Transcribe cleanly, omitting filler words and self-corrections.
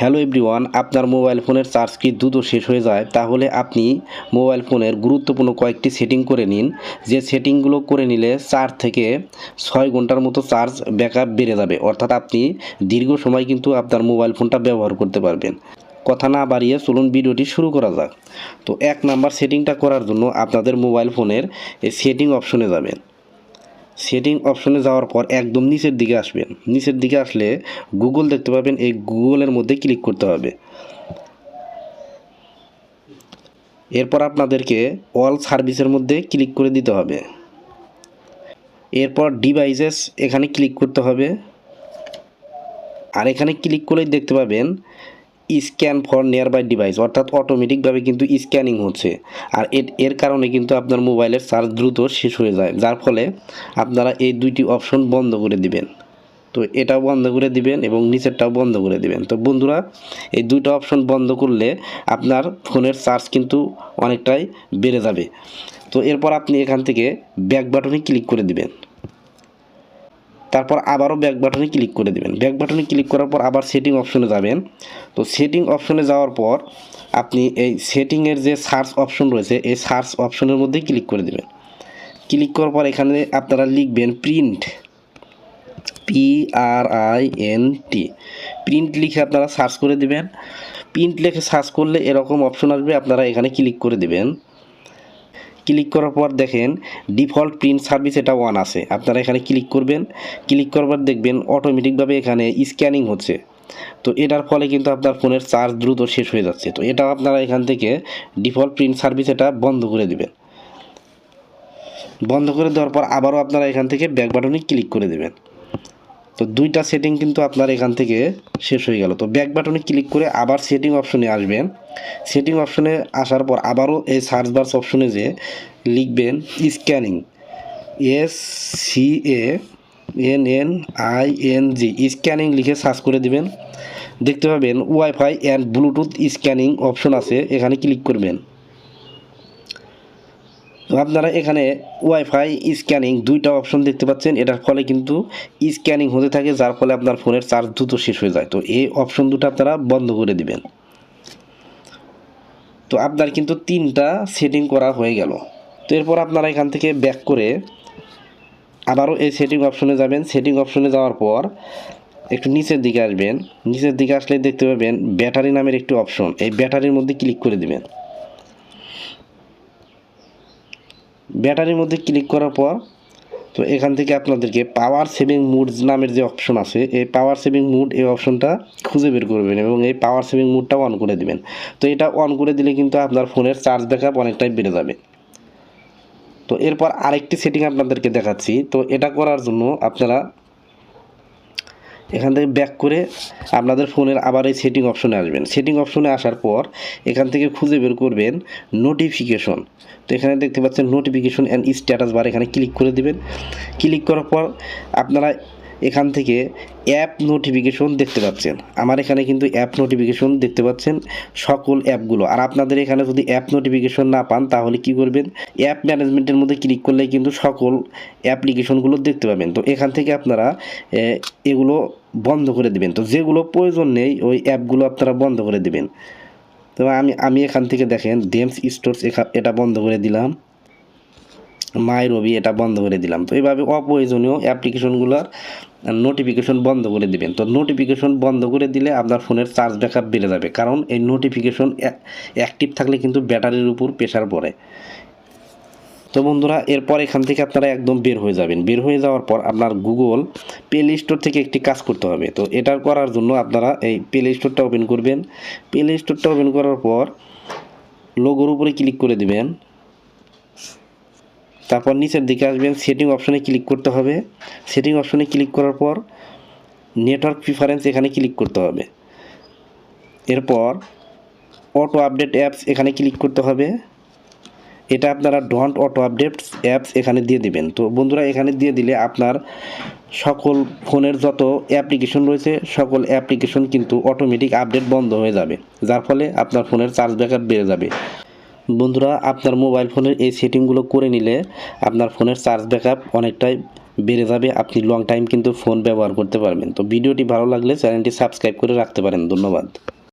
Hello everyone, আপনার mobile ফোনের charge কি দ্রুত শেষ হয়ে যায়? তাহলে আপনি মোবাইল ফোনের গুরুত্বপূর্ণ কয়েকটি সেটিং করে নিন। যে সেটিংগুলো করে নিলে 4 থেকে 6 ঘন্টার মতো চার্জ ব্যাকআপ বেড়ে যাবে, অর্থাৎ আপনি দীর্ঘ সময় কিন্তু আপনার মোবাইল ফোনটা ব্যবহার করতে পারবেন। কথা না বাড়িয়ে চলুন ভিডিওটি শুরু করা যাক। তো 1 নাম্বার সেটিংটা করার জন্য আপনাদের মোবাইল ফোনের এই সেটিং অপশনে যাবেন। সেটিং অপশনে যাওয়ার পর একদম নিচের দিকে আসবেন। নিচের দিকে আসলে গুগল দেখতে পাবেন, এই গুগলের মধ্যে ক্লিক করতে হবে। এরপর আপনাদেরকে অল সার্ভিসের মধ্যে ক্লিক করে দিতে হবে। এরপর ডিভাইসেস এখানে ক্লিক করতে হবে। আর এখানে ক্লিক করলেই দেখতে পাবেন স্ক্যান ফর নিয়ারবাই ডিভাইস, অর্থাৎ অটোমেটিকভাবে কিন্তু স্ক্যানিং হচ্ছে। আর এর কারণে কিন্তু আপনার মোবাইলের চার্জ দ্রুত শেষ হয়ে যায়, যার ফলে আপনারা এই দুইটি অপশন বন্ধ করে দিবেন। তো এটাও বন্ধ করে দিবেন এবং নিচেরটাও বন্ধ করে দিবেন। তো বন্ধুরা, এই দুইটা অপশন বন্ধ করলে আপনার ফোনের চার্জ কিন্তু অনেকটাই বেড়ে যাবে। তো এরপর আপনি এখান থেকে ব্যাক বাটনে ক্লিক করে দিবেন। তারপর আবারও ব্যাক বাটনে ক্লিক করে দিবেন। ব্যাক বাটনে ক্লিক করার পর আবার সেটিং অপশনে যাবেন। তো সেটিং অপশনে যাওয়ার পর আপনি এই সেটিংয়ের যে সার্চ অপশন রয়েছে, এই সার্চ অপশনের মধ্যে ক্লিক করে দিবেন। ক্লিক করার পর এখানে আপনারা লিখবেন প্রিন্ট, PRINT, প্রিন্ট লিখে আপনারা সার্চ করে দিবেন। প্রিন্ট লিখে সার্চ করলে এরকম অপশন আসবে, আপনারা এখানে ক্লিক করে দিবেন। ক্লিক করার পর দেখেন ডিফল্ট প্রিন্ট সার্ভিস এটা অন আছে, আপনারা এখানে ক্লিক করবেন। ক্লিক করার পর দেখবেন অটোমেটিকভাবে এখানে স্ক্যানিং হচ্ছে। তো এটার ফলে কিন্তু আপনার ফোনের চার্জ দ্রুত শেষ হয়ে যাচ্ছে। তো এটা আপনারা এখান থেকে ডিফল্ট প্রিন্ট সার্ভিস এটা বন্ধ করে দিবেন। বন্ধ করে দেওয়ার পর আবারও আপনারা এখান থেকে ব্যাক বাটনে ক্লিক করে দেবেন। তো দুইটা সেটিং কিন্তু আপনার এখান থেকে শেষ হয়ে গেল। তো ব্যাক বাটনে ক্লিক করে আবার সেটিং অপশনে আসবেন। সেটিং অপশনে আসার পর আবারও এই সার্চ বার অপশনে যে লিখবেন স্ক্যানিং, SCANNING, স্ক্যানিং লিখে সার্চ করে দিবেন। দেখতে পাবেন wifi and Bluetooth scanning option আছে, এখানে ক্লিক করবেন। তো আপনারা এখানে ওয়াইফাই স্ক্যানিং দুইটা অপশন দেখতে পাচ্ছেন, এটার ফলে কিন্তু স্ক্যানিং হতে থাকে, যার ফলে আপনার ফোনের চার্জ দ্রুত শেষ হয়ে যায়। তো এই অপশন দুটো আপনারা বন্ধ করে দিবেন। তো আপনার কিন্তু 3টা সেটিং করা হয়ে গেল। তো এরপর আপনারা এখান থেকে ব্যাক করে আবারও এই সেটিং অপশনে যাবেন। সেটিং অপশনে যাওয়ার পর একটু নিচের দিকে আসবেন। নিচের দিকে আসলে দেখতে পাবেন ব্যাটারি নামের একটি অপশন, এই ব্যাটারির মধ্যে ক্লিক করে দিবেন। ব্যাটারির মধ্যে ক্লিক করার পর তো এখান থেকে আপনাদেরকে পাওয়ার সেভিং মুড নামের যে অপশন আছে, এই পাওয়ার সেভিং মুড এই অপশনটা খুঁজে বের করবেন এবং এই পাওয়ার সেভিং মুডটা অন করে দিবেন। তো এটা অন করে দিলে কিন্তু আপনার ফোনের চার্জ ব্যাকআপ অনেকটাই বেড়ে যাবে। তো এরপর আরেকটি সেটিং আপনাদেরকে দেখাচ্ছি। তো এটা করার জন্য আপনারা এখান থেকে ব্যাক করে আপনাদের ফোনের আবার এই সেটিং অপশনে আসবেন। সেটিং অপশনে আসার পর এখান থেকে খুঁজে বের করবেন নোটিফিকেশন। তো এখানে দেখতে পাচ্ছেন নোটিফিকেশন অ্যান্ড স্ট্যাটাস বার, এখানে ক্লিক করে দিবেন। ক্লিক করার পর আপনারা এখান থেকে অ্যাপ নোটিফিকেশন দেখতে পাচ্ছেন। আমার এখানে কিন্তু অ্যাপ নোটিফিকেশন দেখতে পাচ্ছেন সকল অ্যাপগুলো। আর আপনাদের এখানে যদি অ্যাপ নোটিফিকেশন না পান তাহলে কি করবেন, অ্যাপ ম্যানেজমেন্টের মধ্যে ক্লিক করলে কিন্তু সকল অ্যাপ্লিকেশনগুলো দেখতে পাবেন। তো এখান থেকে আপনারা এগুলো বন্ধ করে দিবেন। তো যেগুলো প্রয়োজন নেই ওই অ্যাপগুলো আপনারা বন্ধ করে দিবেন। তো আমি এখান থেকে দেখেন ডেমস স্টোরস এটা বন্ধ করে দিলাম, মাই রবি এটা বন্ধ করে দিলাম। তো এইভাবে অপ্রয়োজনীয় অ্যাপ্লিকেশনগুলোর নোটিফিকেশন বন্ধ করে দিবেন। তো নোটিফিকেশন বন্ধ করে দিলে আপনার ফোনের চার্জ ব্যাকআপ বেড়ে যাবে, কারণ এই নোটিফিকেশন অ্যাক্টিভ থাকলে কিন্তু ব্যাটারির উপর প্রেশার পড়ে। তো বন্ধুরা, এরপর এখান থেকে আপনারা একদম বের হয়ে যাবেন। বের হয়ে যাওয়ার পর আপনার গুগল প্লে স্টোর থেকে একটি কাজ করতে হবে। তো এটা করার জন্য আপনারা এই প্লে স্টোরটা ওপেন করবেন। প্লে স্টোরটা ওপেন করার পর লোগোর উপরে ক্লিক করে দিবেন। তারপর নিচের দিকে আসবেন, সেটিং অপশনে ক্লিক করতে হবে। সেটিং অপশনে ক্লিক করার পর নেটওয়ার্ক প্রিফারেন্স এখানে ক্লিক করতে হবে। এরপর অটো আপডেট অ্যাপস এখানে ক্লিক করতে হবে। এটা আপনারা ডোন্ট অটো আপডেট অ্যাপস এখানে দিয়ে দিবেন। তো বন্ধুরা, এখানে দিয়ে দিলে আপনার সকল ফোনের যত অ্যাপ্লিকেশন রয়েছে সকল অ্যাপ্লিকেশন কিন্তু অটোমেটিক আপডেট বন্ধ হয়ে যাবে, যার ফলে আপনার ফোনের চার্জ ব্যাকআপ বেড়ে যাবে। বন্ধুরা, আপনার মোবাইল ফোনের এই সেটিংগুলো করে নিলে আপনার ফোনের চার্জ ব্যাকআপ অনেকটাই বেড়ে যাবে, আপনি লং টাইম কিন্তু ফোন ব্যবহার করতে পারবেন। তো ভিডিওটি ভালো লাগলে চ্যানেলটি সাবস্ক্রাইব করে রাখতে পারেন। ধন্যবাদ।